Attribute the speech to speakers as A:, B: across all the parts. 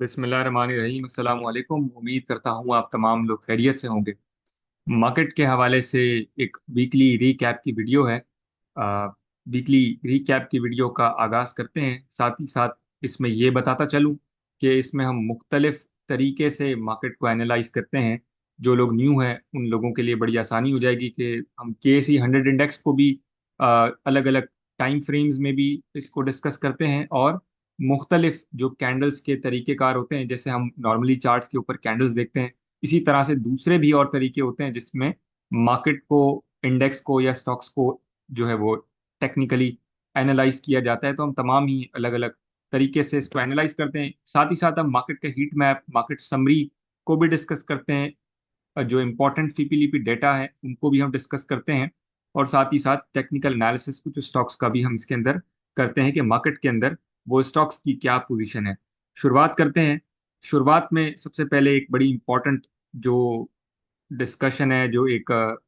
A: बिस्मिल्लाहिर्रहमानिर्रहीम अस्सलाम वालेकुम। उम्मीद करता हूँ आप तमाम लोग खैरियत से होंगे। मार्केट के हवाले से एक वीकली रीकैप की वीडियो है। वीकली रीकैप की वीडियो का आगाज़ करते हैं। साथ ही साथ इसमें ये बताता चलूँ कि इसमें हम मुख्तलिफ तरीके से मार्केट को एनालाइज करते हैं। जो लोग न्यू हैं उन लोगों के लिए बड़ी आसानी हो जाएगी कि हम KSE 100 इंडेक्स को भी अलग अलग टाइम फ्रेम्स में भी इसको डिस्कस करते हैं, और मुख्तलिफ जो कैंडल्स के तरीक़ेकार होते हैं, जैसे हम नॉर्मली चार्ट्स के ऊपर कैंडल्स देखते हैं, इसी तरह से दूसरे भी और तरीके होते हैं जिसमें मार्केट को, इंडेक्स को या स्टॉक्स को जो है वो टेक्निकली एनालाइज किया जाता है। तो हम तमाम ही अलग अलग तरीके से इसको एनालाइज करते हैं। साथ ही साथ हम मार्केट का हीट मैप, मार्केट समरी को भी डिस्कस करते हैं। जो इंपॉर्टेंट सीपीलीपी डेटा है उनको भी हम डिस्कस करते हैं, और साथ ही साथ टेक्निकल एनालिसिस कुछ स्टॉक्स का भी हम इसके अंदर करते हैं कि मार्केट के अंदर वो स्टॉक्स की क्या पोजीशन है। शुरुआत करते हैं। शुरुआत में सबसे पहले एक बड़ी इंपॉर्टेंट जो डिस्कशन है, जो एक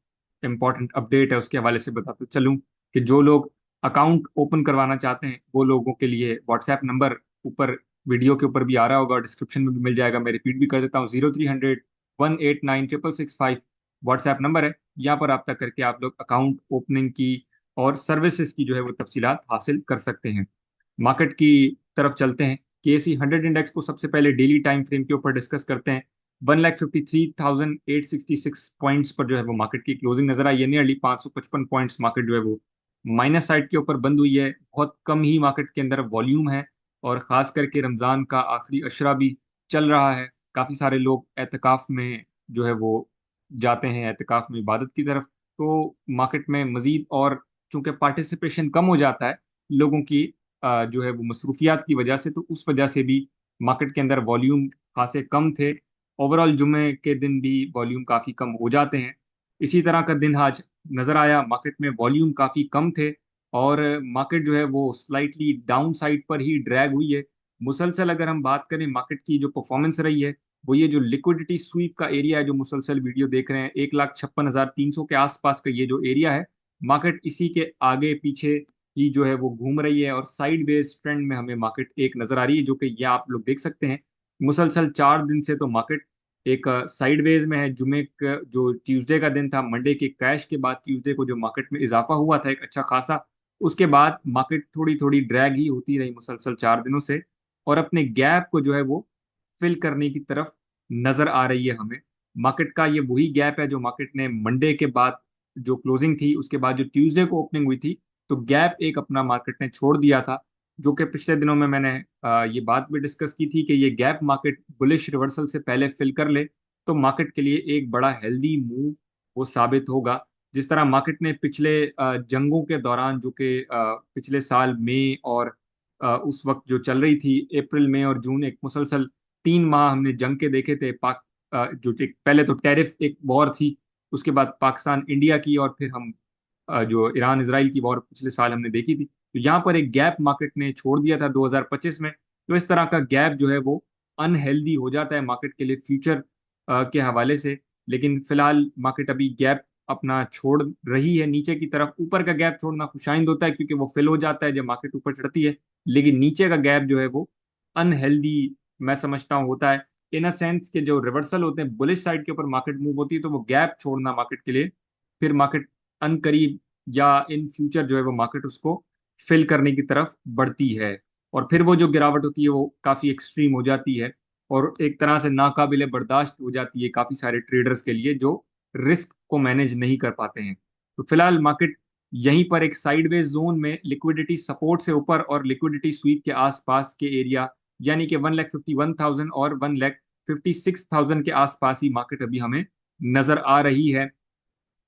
A: इम्पॉर्टेंट अपडेट है, उसके हवाले से बताते चलूं कि जो लोग अकाउंट ओपन करवाना चाहते हैं वो लोगों के लिए व्हाट्सएप नंबर ऊपर वीडियो के ऊपर भी आ रहा होगा, डिस्क्रिप्शन में भी मिल जाएगा। मैं रिपीट भी कर देता हूँ, 0300 189 666 व्हाट्सएप नंबर है। यहाँ पर रब्ता करके आप लोग अकाउंट ओपनिंग की और सर्विसेज की जो है वो तफसीलात हासिल कर सकते हैं। मार्केट की तरफ चलते हैं। KSE 100 इंडेक्स को सबसे पहले डेली टाइम फ्रेम के ऊपर डिस्कस करते हैं। 1,53,866 पॉइंट्स पर जो है वो मार्केट की क्लोजिंग नजर आई है। नियरली 555 पॉइंट्स मार्केट जो है वो माइनस साइड के ऊपर बंद हुई है। बहुत कम ही मार्केट के अंदर वॉल्यूम है, और खास करके रमजान का आखिरी अशरा भी चल रहा है। काफी सारे लोग एतकाफ में जो है वो जाते हैं, एतकाफ में इबादत की तरफ। तो मार्केट में मजीद, और चूंकि पार्टिसिपेशन कम हो जाता है लोगों की जो है वो मसरूफियात की वजह से, तो उस वजह से भी मार्केट के अंदर वॉल्यूम खासे कम थे। ओवरऑल जुमे के दिन भी वॉल्यूम काफ़ी कम हो जाते हैं। इसी तरह का दिन आज नज़र आया। मार्केट में वॉल्यूम काफ़ी कम थे, और मार्केट जो है वो स्लाइटली डाउन साइड पर ही ड्रैग हुई है। मुसलसल अगर हम बात करें मार्केट की जो परफॉर्मेंस रही है, वो ये जो लिक्विडिटी स्वीप का एरिया है, जो मुसलसल वीडियो देख रहे हैं, 1,56,300 के आसपास का ये जो एरिया है, मार्केट इसी के आगे पीछे ही जो है वो घूम रही है, और साइड वेज ट्रेंड में हमें मार्केट एक नजर आ रही है, जो कि ये आप लोग देख सकते हैं। मुसलसल 4 दिन से तो मार्केट एक साइडवेज में है। जुमे का जो ट्यूसडे का दिन था, मंडे के क्रैश के बाद ट्यूसडे को जो मार्केट में इजाफा हुआ था एक अच्छा खासा, उसके बाद मार्केट थोड़ी थोड़ी ड्रैग ही होती रही मुसलसल 4 दिनों से, और अपने गैप को जो है वो फिल करने की तरफ नजर आ रही है हमें। मार्केट का ये वही गैप है जो मार्केट ने मंडे के बाद जो क्लोजिंग थी, उसके बाद जो ट्यूसडे को ओपनिंग हुई थी, तो गैप एक अपना मार्केट ने छोड़ दिया था। जो कि पिछले दिनों में मैंने ये बात भी डिस्कस की थी कि ये गैप मार्केट बुलिश रिवर्सल से पहले फिल कर ले तो मार्केट के लिए एक बड़ा हेल्दी मूव वो साबित होगा। जिस तरह मार्केट ने पिछले जंगों के दौरान, जो कि पिछले साल मई और उस वक्त जो चल रही थी, अप्रैल मई और जून, एक मुसलसल 3 माह हमने जंग के देखे थे। जो एक पहले तो टैरिफ एक वॉर थी, उसके बाद पाकिस्तान इंडिया की, और फिर हम जो ईरान इसराइल की वॉर पिछले साल हमने देखी थी। तो यहाँ पर एक गैप मार्केट ने छोड़ दिया था 2025 में। तो इस तरह का गैप जो है वो अनहेल्दी हो जाता है मार्केट के लिए फ्यूचर के हवाले से। लेकिन फिलहाल मार्केट अभी गैप अपना छोड़ रही है नीचे की तरफ। ऊपर का गैप छोड़ना खुशाइंद होता है क्योंकि वो फिल हो जाता है जब मार्केट ऊपर चढ़ती है, लेकिन नीचे का गैप जो है वो अनहेल्दी मैं समझता हूँ होता है। इन अ सेंस के जो रिवर्सल होते हैं, बुलिश साइड के ऊपर मार्केट मूव होती है, तो वो गैप छोड़ना मार्केट के लिए, फिर मार्केट अनकरीब या इन फ्यूचर जो है वो मार्केट उसको फिल करने की तरफ बढ़ती है, और फिर वो जो गिरावट होती है वो काफ़ी एक्सट्रीम हो जाती है, और एक तरह से नाकाबिले बर्दाश्त हो जाती है काफ़ी सारे ट्रेडर्स के लिए जो रिस्क को मैनेज नहीं कर पाते हैं। तो फिलहाल मार्केट यहीं पर एक साइडवेज जोन में लिक्विडिटी सपोर्ट से ऊपर और लिक्विडिटी स्वीप के आसपास के एरिया, यानी कि 1,51,000 और 1,56,000 के आसपास ही मार्केट अभी हमें नजर आ रही है।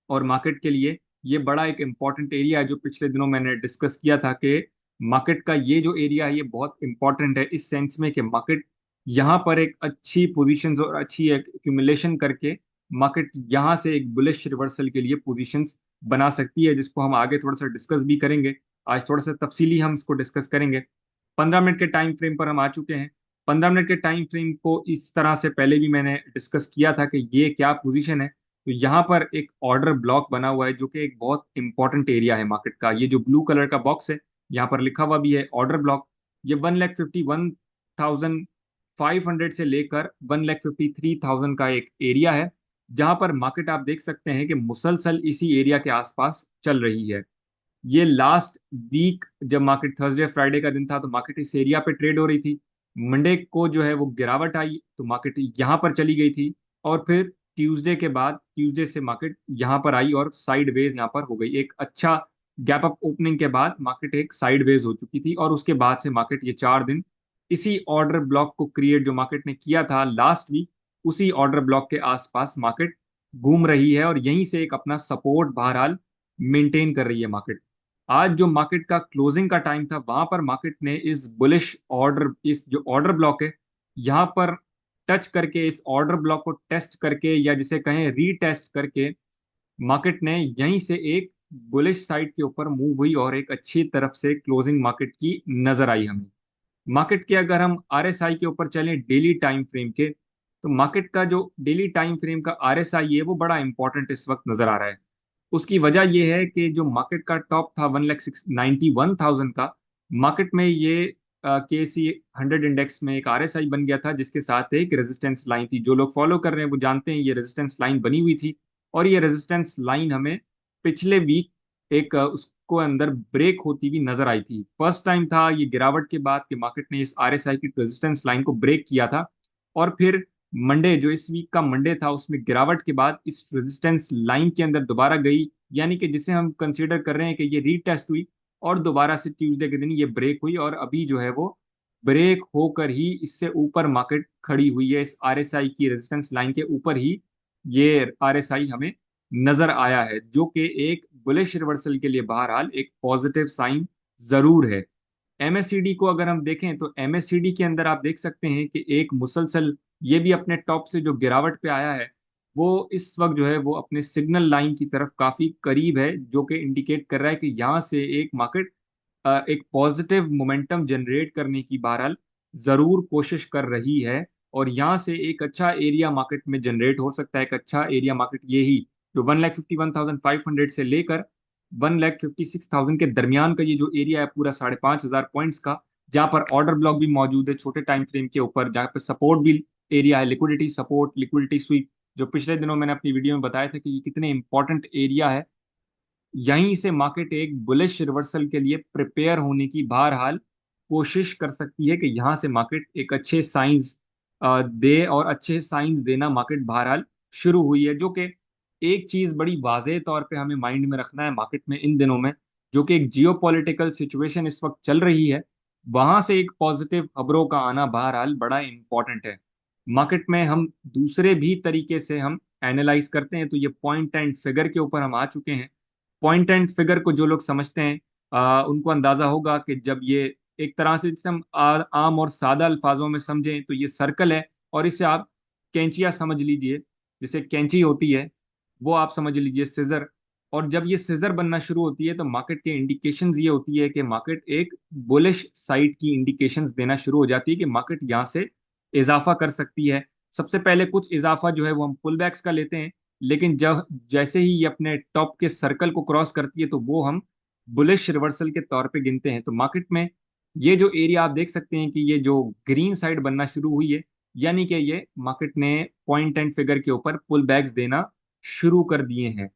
A: और मार्केट के लिए ये बड़ा एक इम्पॉर्टेंट एरिया है, जो पिछले दिनों मैंने डिस्कस किया था कि मार्केट का ये जो एरिया है ये बहुत इंपॉर्टेंट है इस सेंस में कि मार्केट यहाँ पर एक अच्छी पोजीशंस और अच्छी एक्यूमुलेशन करके मार्केट यहाँ से एक बुलिश रिवर्सल के लिए पोजीशंस बना सकती है, जिसको हम आगे थोड़ा सा डिस्कस भी करेंगे। आज थोड़ा सा तफसीली हम इसको डिस्कस करेंगे। 15 मिनट के टाइम फ्रेम पर हम आ चुके हैं। 15 मिनट के टाइम फ्रेम को इस तरह से पहले भी मैंने डिस्कस किया था कि ये क्या पोजीशन है। तो यहाँ पर एक ऑर्डर ब्लॉक बना हुआ है, जो कि एक बहुत इंपॉर्टेंट एरिया है मार्केट का। ये जो ब्लू कलर का बॉक्स है, यहाँ पर लिखा हुआ भी है ऑर्डर ब्लॉक। ये 1,51,000 500 से लेकर 1,53,000 का एक एरिया है, जहां पर मार्केट आप देख सकते हैं कि मुसलसल इसी एरिया के आसपास चल रही है। ये लास्ट वीक जब मार्केट थर्सडे फ्राइडे का दिन था तो मार्केट इस एरिया पे ट्रेड हो रही थी। मंडे को जो है वो गिरावट आई तो मार्केट यहाँ पर चली गई थी, और फिर ट्यूसडे से मार्केट यहाँ पर आई और साइडवेज यहाँ पर हो गई। एक अच्छा गैप अप ओपनिंग के बाद मार्केट एक साइडवेज हो चुकी थी, और उसके बाद से मार्केट ये 4 दिन इसी ऑर्डर ब्लॉक को क्रिएट जो मार्केट ने किया था लास्ट वीक, उसी ऑर्डर ब्लॉक के आसपास मार्केट घूम रही है, और यहीं से एक अपना सपोर्ट बहरहाल मेंटेन कर रही है मार्केट। आज जो मार्केट का क्लोजिंग का टाइम था वहां पर मार्केट ने इस बुलिश ऑर्डर, इस जो ऑर्डर ब्लॉक है यहाँ पर टच करके, इस ऑर्डर ब्लॉक को टेस्ट करके या जिसे कहें रीटेस्ट करके, मार्केट ने यहीं से एक बुलिश साइड के ऊपर मूव हुई और एक अच्छी तरफ से क्लोजिंग मार्केट की नजर आई हमें। मार्केट के अगर हम आरएसआई के ऊपर चलें डेली टाइम फ्रेम के, तो मार्केट का जो डेली टाइम फ्रेम का आरएसआई है वो बड़ा इंपॉर्टेंट इस वक्त नजर आ रहा है। उसकी वजह यह है कि जो मार्केट का टॉप था 1,91,000 का, मार्केट में ये KC 100 इंडेक्स में एक आरएसआई बन गया था, जिसके साथ एक रेजिस्टेंस लाइन थी। जो लोग फॉलो कर रहे हैं वो जानते हैं ये रेजिस्टेंस लाइन बनी हुई थी, और ये रेजिस्टेंस लाइन हमें पिछले वीक एक उसको अंदर ब्रेक होती हुई नजर आई थी। फर्स्ट टाइम था ये गिरावट के बाद कि मार्केट ने इस आरएसआई की रेजिस्टेंस लाइन को ब्रेक किया था, और फिर मंडे जो इस वीक का मंडे था उसमें गिरावट के बाद इस रेजिस्टेंस लाइन के अंदर दोबारा गई, यानी कि जिसे हम कंसीडर कर रहे हैं कि ये रीटेस्ट हुई और दोबारा से ट्यूसडे के दिन ये ब्रेक हुई, और अभी जो है वो ब्रेक होकर ही इससे ऊपर मार्केट खड़ी हुई है। इस आरएसआई की रेजिस्टेंस लाइन के ऊपर ही ये आरएसआई हमें नजर आया है, जो कि एक बुलिश रिवर्सल के लिए बहरहाल एक पॉजिटिव साइन जरूर है। एमएससीडी को अगर हम देखें तो एमएससीडी के अंदर आप देख सकते हैं कि एक मुसलसल, ये भी अपने टॉप से जो गिरावट पे आया है वो इस वक्त जो है वो अपने सिग्नल लाइन की तरफ काफी करीब है, जो कि इंडिकेट कर रहा है कि यहाँ से एक मार्केट एक पॉजिटिव मोमेंटम जनरेट करने की बहरहाल जरूर कोशिश कर रही है। और यहाँ से एक अच्छा एरिया मार्केट में जनरेट हो सकता है। एक अच्छा एरिया मार्केट ये ही जो 1,51,500 से लेकर 1,56,000 के दरमियान का ये जो एरिया है पूरा 5,500 पॉइंट्स का, जहाँ पर ऑर्डर ब्लॉक भी मौजूद है छोटे टाइम फ्रेम के ऊपर, जहाँ पे सपोर्ट भी एरिया है, लिक्विडिटी सपोर्ट, लिक्विडिटी स्वीप, जो पिछले दिनों मैंने अपनी वीडियो में बताया था कि ये कितने इंपॉर्टेंट एरिया है। यहीं से मार्केट एक बुलिश रिवर्सल के लिए प्रिपेयर होने की बहरहाल कोशिश कर सकती है कि यहाँ से मार्केट एक अच्छे साइंस दे, और अच्छे साइंस देना मार्केट बहरहाल शुरू हुई है। जो कि एक चीज बड़ी वाज़ेह तौर पे हमें माइंड में रखना है मार्केट में इन दिनों में, जो कि एक जियोपॉलिटिकल सिचुएशन इस वक्त चल रही है, वहां से एक पॉजिटिव खबरों का आना बहरहाल बड़ा इंपॉर्टेंट है। मार्केट में हम दूसरे भी तरीके से हम एनालाइज करते हैं तो ये पॉइंट एंड फिगर के ऊपर हम आ चुके हैं। पॉइंट एंड फिगर को जो लोग समझते हैं उनको अंदाजा होगा कि जब ये एक तरह से, जिसे हम आम और सादा अल्फाजों में समझें तो ये सर्कल है, और इसे आप कैंचिया समझ लीजिए, जैसे कैंची होती है वो आप समझ लीजिए सिजर। और जब ये सिजर बनना शुरू होती है तो मार्केट के इंडिकेशंस ये होती है कि मार्केट एक बुलिश साइड की इंडिकेशंस देना शुरू हो जाती है कि मार्केट यहाँ से इजाफा कर सकती है। सबसे पहले कुछ इजाफा जो है वो हम पुल बैक्स का लेते हैं, लेकिन जब जैसे ही ये अपने टॉप के सर्कल को क्रॉस करती है तो वो हम बुलिश रिवर्सल के तौर पे गिनते हैं। तो मार्केट में ये जो एरिया आप देख सकते हैं कि ये जो ग्रीन साइड बनना शुरू हुई है, यानी कि ये मार्केट ने पॉइंट एंड फिगर के ऊपर पुल बैक्स देना शुरू कर दिए हैं।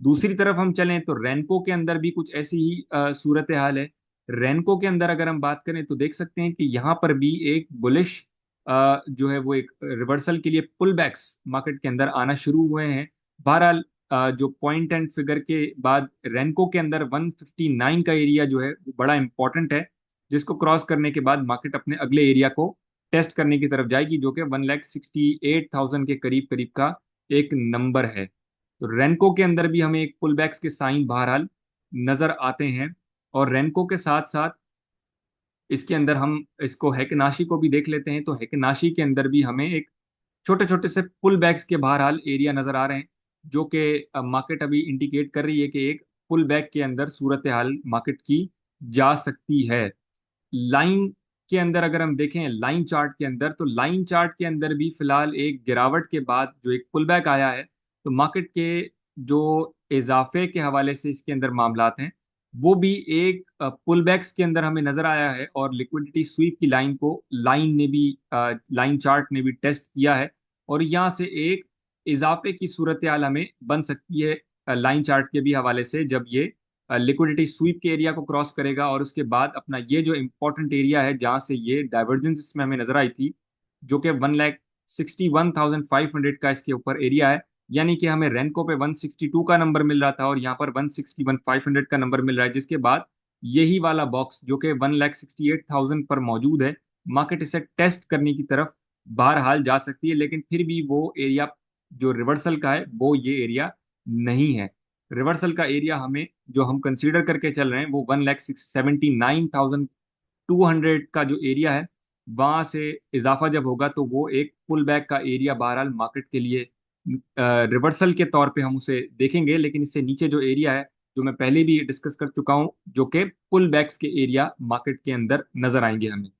A: दूसरी तरफ हम चलें तो रेनको के अंदर भी कुछ ऐसी ही सूरत हाल है। रेनको के अंदर अगर हम बात करें तो देख सकते हैं कि यहाँ पर भी एक बुलिश जो है वो एक रिवर्सल के लिए पुल बैक्स मार्केट के अंदर आना शुरू हुए हैं। बहरहाल जो पॉइंट एंड फिगर के बाद रेनको के अंदर 159 का एरिया जो है वो बड़ा इंपॉर्टेंट है, जिसको क्रॉस करने के बाद मार्केट अपने अगले एरिया को टेस्ट करने की तरफ जाएगी, जो कि 1,68,000 के करीब करीब का एक नंबर है। तो रेनको के अंदर भी हमें एक पुल बैक्स के साइन बहरहाल नजर आते हैं। और रेनको के साथ साथ इसके अंदर हम इसको हेकनाशी को भी देख लेते हैं, तो हेकनाशी के अंदर भी हमें एक छोटे छोटे से पुल बैक्स के बहरहाल एरिया नजर आ रहे हैं, जो कि मार्केट अभी इंडिकेट कर रही है कि एक पुल बैक के अंदर सूरत हाल मार्केट की जा सकती है। लाइन के अंदर अगर हम देखें, लाइन चार्ट के अंदर, तो लाइन चार्ट के अंदर भी फिलहाल एक गिरावट के बाद जो एक पुल बैक आया है, तो मार्केट के जो इजाफे के हवाले से इसके अंदर मामलात हैं, वो भी एक पुल बैक्स के अंदर हमें नजर आया है, और लिक्विडिटी स्वीप की लाइन को लाइन चार्ट ने भी टेस्ट किया है, और यहाँ से एक इजाफे की सूरत हाल हमें बन सकती है लाइन चार्ट के भी हवाले से, जब ये लिक्विडिटी स्वीप के एरिया को क्रॉस करेगा, और उसके बाद अपना ये जो इम्पोर्टेंट एरिया है जहाँ से ये डाइवर्जेंस इसमें हमें नजर आई थी, जो कि 1,61,500 का इसके ऊपर एरिया है। यानी कि हमें रेनको पे 162 का नंबर मिल रहा था, और यहाँ पर 161,500 का नंबर मिल रहा है, जिसके बाद यही वाला बॉक्स जो कि 1,68,000 पर मौजूद है, मार्केट इसे टेस्ट करने की तरफ बहरहाल जा सकती है, लेकिन फिर भी वो एरिया जो रिवर्सल का है वो ये एरिया नहीं है। रिवर्सल का एरिया हमें जो हम कंसीडर करके चल रहे हैं वो 1,79,200 का जो एरिया है, वहां से इजाफा जब होगा तो वो एक पुल बैक का एरिया बहरहाल मार्केट के लिए रिवर्सल के तौर पे हम उसे देखेंगे। लेकिन इससे नीचे जो एरिया है, जो मैं पहले भी डिस्कस कर चुका हूं, जो कि पुल बैक्स के एरिया मार्केट के अंदर नजर आएंगे हमें।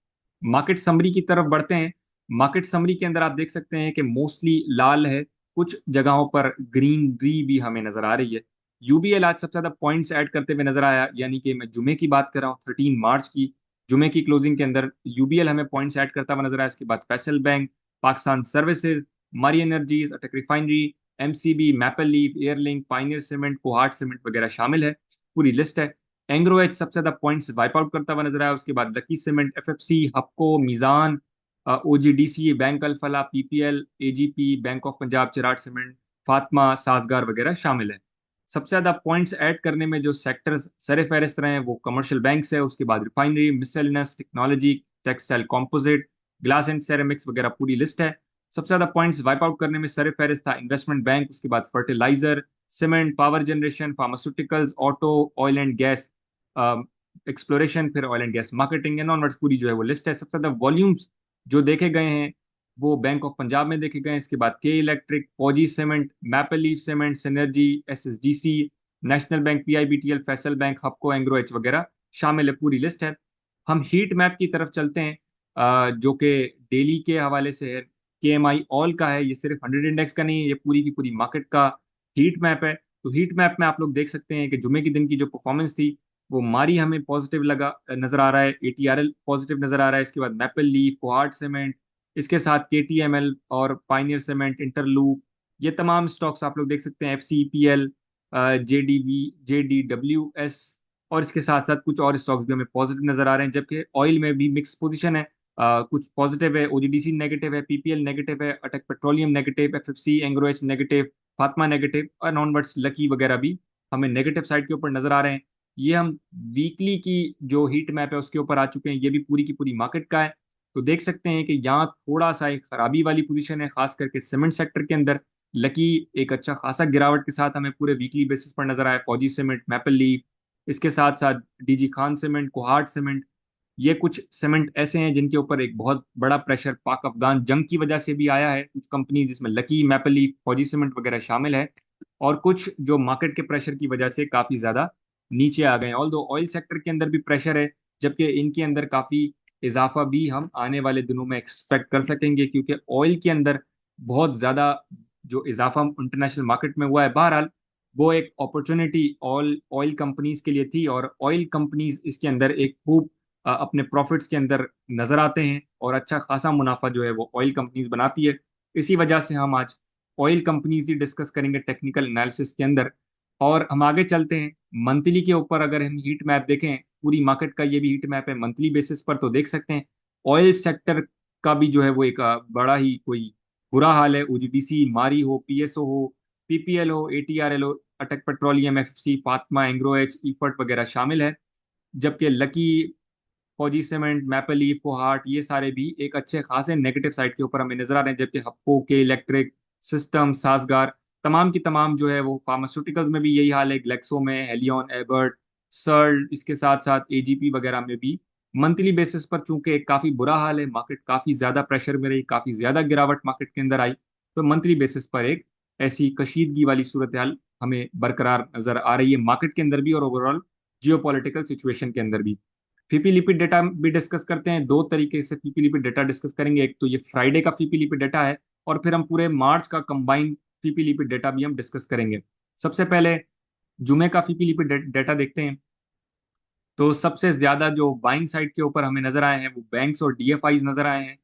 A: मार्केट समरी की तरफ बढ़ते हैं। मार्केट समरी के अंदर आप देख सकते हैं कि मोस्टली लाल है, कुछ जगहों पर ग्रीनरी भी हमें नजर आ रही है। यूबीएल आज सबसे ज्यादा पॉइंट्स ऐड करते हुए नजर आया, यानी कि मैं जुमे की बात कर रहा हूँ, 13 मार्च की। जुमे की क्लोजिंग के अंदर यूबीएल हमें पॉइंट्स ऐड करता हुआ नजर आया। इसके बाद फैसल बैंक, पाकिस्तान सर्विसेज, मारी एनर्जीज, अटक refinery, MCB, maple leaf, airlink, pioneer cement, Kohat cement वगैरह शामिल है। पूरी लिस्ट है। एंग्रो एच सबसे ज्यादा पॉइंट्स वाइप आउट करता हुआ नजर आया। उसके बाद Lucky cement, FFC, Hubco, Meezan, OGDC, bank Al Falah, PPL, AGP, bank of Punjab, Cherat cement, Fatima, Sazgar वगैरह शामिल है। सबसे ज्यादा पॉइंट्स ऐड करने में जो सेक्टर्स सरे फहरिस्त रहे हैं वो कमर्शियल बैंक्स है, उसके बाद refinery, miscellaneous, technology, textile composite, glass and ceramics वगैरह पूरी लिस्ट है। सबसे ज्यादा पॉइंट्स वाइप आउट करने में सरे फहरिस्त था इन्वेस्टमेंट बैंक, उसके बाद fertiliser, cement, power generation, pharmaceuticals, auto, oil and gas exploration, फिर oil and gas marketing and onwards, पूरी जो है वो लिस्ट है। सबसे ज्यादा वॉल्यूम्स जो देखे गए हैं वो बैंक ऑफ पंजाब में देखे गए हैं। इसके बाद के electric, Fauji cement, Maple Leaf cement, Synergy, SSDC, National Bank, PIBTL, Faisal bank, Hubco, Engro H वगैरह शामिल है। पूरी लिस्ट है। हम हीट मैप की तरफ चलते हैं, जो कि डेली के हवाले से है। केएमआई ऑल का है, ये सिर्फ 100 इंडेक्स का नहीं है, ये पूरी की पूरी मार्केट का हीट मैप है। तो हीट मैप में आप लोग देख सकते हैं कि जुमे के दिन की जो परफॉर्मेंस थी वो मारी हमें पॉजिटिव लगा नजर आ रहा है, एटीआरएल पॉजिटिव नजर आ रहा है। इसके बाद मैपल लीफ, कोहार्ट सीमेंट, इसके साथ केटीएमएल और पाइनियर सीमेंट, इंटरलूप, ये तमाम स्टॉक्स आप लोग देख सकते हैं। एफसीपीएल, जेडीवी, जेडीडब्ल्यूएस, और इसके साथ साथ कुछ और स्टॉक्स भी हमें पॉजिटिव नजर आ रहे हैं, जबकि ऑयल में भी मिक्स पोजीशन है। कुछ पॉजिटिव है, ओजीडीसी नेगेटिव है, पीपीएल नेगेटिव है, Attock petroleum negative, FFC, Engro H negative, Fatima negative, और नॉनवर्ड्स लकी वगैरह भी हमें नेगेटिव साइड के ऊपर नजर आ रहे हैं। ये हम वीकली की जो हीट मैप है उसके ऊपर आ चुके हैं, ये भी पूरी की पूरी मार्केट का है। तो देख सकते हैं कि यहाँ थोड़ा सा एक खराबी वाली पोजीशन है, खास करके सीमेंट सेक्टर के अंदर। लकी एक अच्छा खासा गिरावट के साथ हमें पूरे वीकली बेसिस पर नजर आया। फौजी सीमेंट, मैपल लीफ, इसके साथ साथ DG Khan cement, Kohat cement, ये कुछ सीमेंट ऐसे हैं जिनके ऊपर एक बहुत बड़ा प्रेशर पाक अफगान जंग की वजह से भी आया है। कुछ कंपनी जिसमें लकी, मैपल लीफ, फौजी सीमेंट वगैरह शामिल है, और कुछ जो मार्केट के प्रेशर की वजह से काफी ज्यादा नीचे आ गए हैं। ऑल दो ऑयल सेक्टर के अंदर भी प्रेशर है, जबकि इनके अंदर काफी इजाफा भी हम आने वाले दिनों में एक्सपेक्ट कर सकेंगे, क्योंकि ऑयल के अंदर बहुत ज्यादा जो इजाफा इंटरनेशनल मार्केट में हुआ है, बहरहाल वो एक अपॉर्चुनिटी ऑयल ऑयल कंपनीज के लिए थी, और ऑयल कंपनीज इसके अंदर एक खूब अपने प्रॉफिट्स के अंदर नजर आते हैं, और अच्छा खासा मुनाफा जो है वो ऑयल कंपनीज बनाती है। इसी वजह से हम आज ऑयल कंपनीज ही डिस्कस करेंगे टेक्निकल एनालिसिस के अंदर। और हम आगे चलते हैं मंथली के ऊपर। अगर हम हीट मैप देखें, पूरी मार्केट का ये भी हीट मैप है मंथली बेसिस पर, तो देख सकते हैं ऑयल सेक्टर का भी जो है वो एक बड़ा ही कोई बुरा हाल है। ओजीडीसी, मारी हो, पीएसओ हो, पीपीएल हो, एटीआरएल हो, अटक पेट्रोलियम, एफसी, फातमा, एंग्रो एच, ईफर्ट वगैरह शामिल है। जबकि लकी, फौजी सीमेंट, मैपल लीफ, कोहाट, ये सारे भी एक अच्छे खासे नेगेटिव साइड के ऊपर हमें नजर आ रहे हैं। जबकि हप्पो के इलेक्ट्रिक सिस्टम, सासगार, तमाम की तमाम जो है वो फार्मास्यूटिकल्स में भी यही हाल है। ग्लेक्सो में, हेलियन, एबर्ट, सर्ल, इसके साथ साथ एजीपी वगैरह में भी मंथली बेसिस पर चूंकि एक काफी बुरा हाल है, मार्केट काफी ज्यादा प्रेशर में रही, काफी ज्यादा गिरावट मार्केट के अंदर आई, तो मंथली बेसिस पर एक ऐसी कशीदगी वाली सूरत हाल हमें बरकरार नजर आ रही है मार्केट के अंदर भी, और ओवरऑल जियोपॉलिटिकल सिचुएशन के अंदर भी। फीपी लिपिड डेटा भी डिस्कस करते हैं। दो तरीके से फीपी लिपिड डेटा डिस्कस करेंगे, एक तो ये फ्राइडे का फीपी लिपिड डेटा है, और फिर हम पूरे मार्च का कंबाइंड फीपी लिपिड डेटा भी हम डिस्कस करेंगे। सबसे पहले जुमे का फीपी लिपिड डेटा देखते हैं। तो सबसे ज्यादा जो बाइंग साइड के ऊपर हमें नजर आए हैं वो बैंक्स और डीएफआईज नजर आए हैं।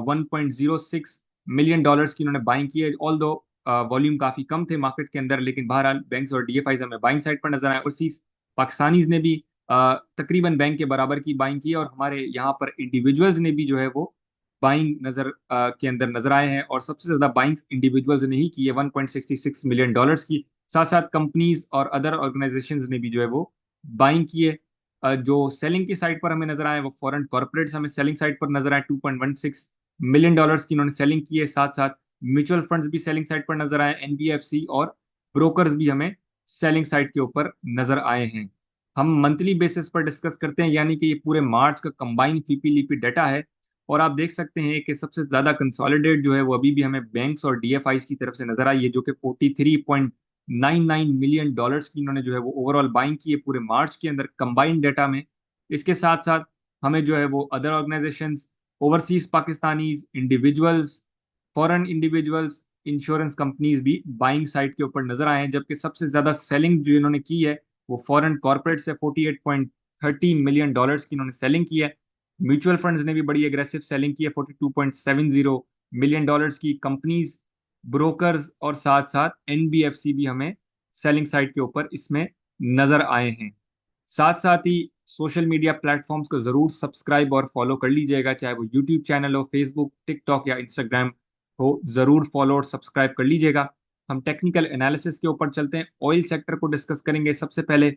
A: 1.06 मिलियन डॉलर्स की इन्होंने बाइंग की है, ऑल दो वॉल्यूम काफी कम थे मार्केट के अंदर, लेकिन बहरहाल बैंक्स और डीएफआईज हमें बाइंग साइड पर नजर आए। और सी पाकिस्तानीज ने भी तकरीबन बैंक के बराबर की बाइंग की है, और हमारे यहाँ पर इंडिविजुअल्स ने भी जो है वो बाइंग के अंदर नजर आए हैं, और सबसे ज्यादा बाइंग इंडिविजुअल्स ने ही की है 1.66 मिलियन डॉलर्स की। साथ साथ कंपनीज और अदर ऑर्गेनाइजेशंस ने भी जो है वो बाइंग की है। जो सेलिंग की साइड पर हमें नजर आए वो फॉरेन कॉर्पोरेट्स हमें सेलिंग साइड पर नजर आए, 2.16 मिलियन डॉलर्स की इन्होंने सेलिंग की है। साथ साथ म्यूचुअल फंड्स भी सेलिंग साइड पर नजर आए, एनबीएफसी और ब्रोकर्स भी हमें सेलिंग साइड के ऊपर नजर आए हैं। हम मंथली बेसिस पर डिस्कस करते हैं, यानी कि ये पूरे मार्च का कंबाइंड फीपी लीपी डाटा है। और आप देख सकते हैं कि सबसे ज्यादा कंसोलिडेट जो है वो अभी भी हमें बैंक्स और डीएफआईज की तरफ से नजर आई है, जो कि 43.99 मिलियन डॉलर्स की इन्होंने जो है वो ओवरऑल बाइंग की है पूरे मार्च के अंदर कंबाइंड डाटा में। इसके साथ साथ हमें जो है वो other organisations, overseas Pakistanis, individuals, foreign individuals, insurance companies भी बाइंग साइड के ऊपर नजर आए हैं। जबकि सबसे ज्यादा सेलिंग जो इन्होंने की है वो फॉरेन कॉर्पोरेट से 48.30 मिलियन डॉलर्स की इन्होंने सेलिंग की है। म्यूचुअल फंड्स ने भी बड़ी एग्रेसिव सेलिंग की है, 42.70 मिलियन डॉलर्स की। कंपनीज, ब्रोकर्स और साथ साथ एनबीएफसी भी हमें सेलिंग साइड के ऊपर इसमें नजर आए हैं। साथ साथ ही सोशल मीडिया प्लेटफॉर्म्स को जरूर सब्सक्राइब और फॉलो कर लीजिएगा, चाहे वो यूट्यूब चैनल हो, फेसबुक, टिकटॉक या इंस्टाग्राम हो, जरूर फॉलो और सब्सक्राइब कर लीजिएगा। हम टेक्निकल एनालिसिस के ऊपर चलते हैं, ऑयल सेक्टर को डिस्कस करेंगे। सबसे पहले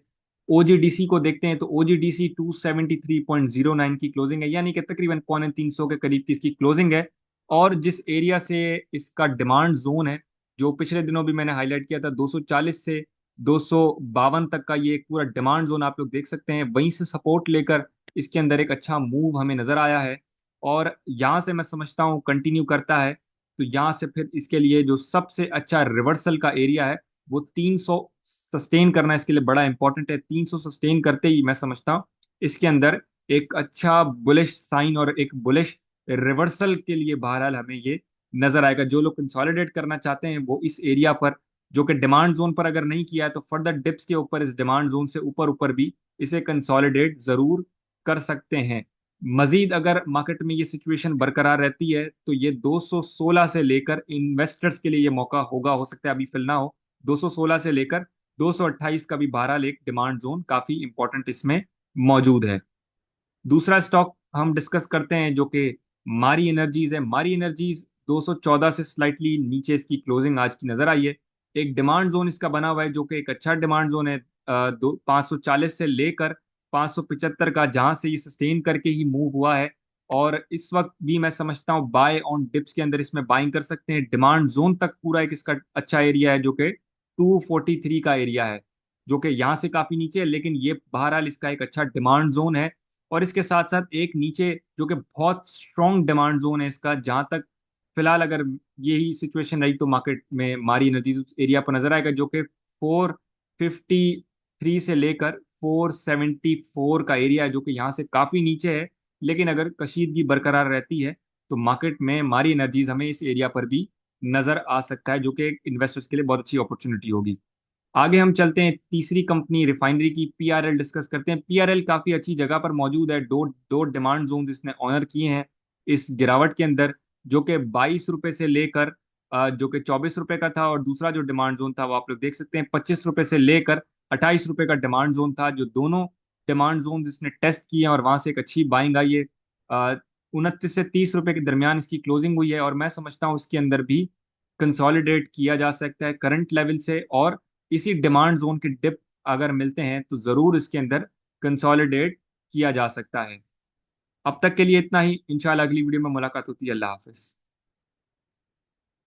A: ओजीडीसी को देखते हैं, तो ओजीडीसी 273.09 की क्लोजिंग है, यानी कि तकरीबन 350 के करीब की इसकी क्लोजिंग है। और जिस एरिया से इसका डिमांड जोन है, जो पिछले दिनों भी मैंने हाईलाइट किया था, 240 से 252 तक का ये एक पूरा डिमांड जोन आप लोग देख सकते हैं, वहीं से सपोर्ट लेकर इसके अंदर एक अच्छा मूव हमें नजर आया है। और यहाँ से मैं समझता हूँ कंटिन्यू करता है, तो यहाँ से फिर इसके लिए जो सबसे अच्छा रिवर्सल का एरिया है वो 300 सस्टेन करना इसके लिए बड़ा इंपॉर्टेंट है। 300 सस्टेन करते ही मैं समझता हूँ इसके अंदर एक अच्छा बुलिश साइन और एक बुलिश रिवर्सल के लिए बहरहाल हमें ये नजर आएगा। जो लोग कंसोलिडेट करना चाहते हैं वो इस एरिया पर, जो कि डिमांड जोन पर अगर नहीं किया है, तो फर्दर डिप्स के ऊपर इस डिमांड जोन से ऊपर ऊपर भी इसे कंसोलिडेट जरूर कर सकते हैं। मजीद अगर मार्केट में ये सिचुएशन बरकरार रहती है तो ये 216 से लेकर इन्वेस्टर्स के लिए ये मौका होगा, हो सकता है अभी फिल ना हो। 216 से लेकर 228 का भी बहरहाल एक डिमांड जोन काफी इंपॉर्टेंट इसमें मौजूद है। दूसरा स्टॉक हम डिस्कस करते हैं जो कि मारी एनर्जीज है। मारी एनर्जीज 214 से स्लाइटली नीचे इसकी क्लोजिंग आज की नजर आई है। एक डिमांड जोन इसका बना हुआ है जो कि एक अच्छा डिमांड जोन है, 540 से लेकर 575 का, जहां से ये सस्टेन करके ही मूव हुआ है। और इस वक्त भी मैं समझता हूँ बाय ऑन डिप्स के अंदर इसमें बाइंग कर सकते हैं। डिमांड जोन तक पूरा एक इसका अच्छा एरिया है जो कि 243 का एरिया है, जो कि यहाँ से काफी नीचे है, लेकिन ये बहरहाल इसका एक अच्छा डिमांड जोन है। और इसके साथ साथ एक नीचे जो कि बहुत स्ट्रॉन्ग डिमांड जोन है इसका, जहां तक फिलहाल अगर यही सिचुएशन रही तो मार्केट में मारी एनर्जीज उस एरिया पर नजर आएगा, जो कि 453 से लेकर 474 का एरिया है, जो कि यहाँ से काफी नीचे है। लेकिन अगर कशीदगी बरकरार रहती है तो मार्केट में मारी एनर्जीज हमें इस एरिया पर भी नजर आ सकता है, जो कि इन्वेस्टर्स के लिए बहुत अच्छी अपॉर्चुनिटी होगी। आगे हम चलते हैं, तीसरी कंपनी रिफाइनरी की पीआरएल डिस्कस करते हैं। पीआरएल काफी अच्छी जगह पर मौजूद है, दो दो डिमांड जोन्स इसने ऑनर किए हैं इस गिरावट के अंदर, जो कि 22 रुपए से लेकर जो कि 24 रुपए का था। और दूसरा जो डिमांड जोन था वो आप लोग देख सकते हैं, 25 रुपए से लेकर 28 रुपए का डिमांड जोन था। जो दोनों डिमांड जोन इसने टेस्ट किए हैं और वहां से एक अच्छी बाइंग आई है। 29 से 30 रुपए के दरमियान इसकी क्लोजिंग हुई है, और मैं समझता हूँ इसके अंदर भी कंसोलिडेट किया जा सकता है करंट लेवल से। और इसी डिमांड जोन के डिप अगर मिलते हैं तो जरूर इसके अंदर कंसोलिडेट किया जा सकता है। अब तक के लिए इतना ही, इंशाल्लाह अगली वीडियो में मुलाकात होती है। अल्लाह हाफिज।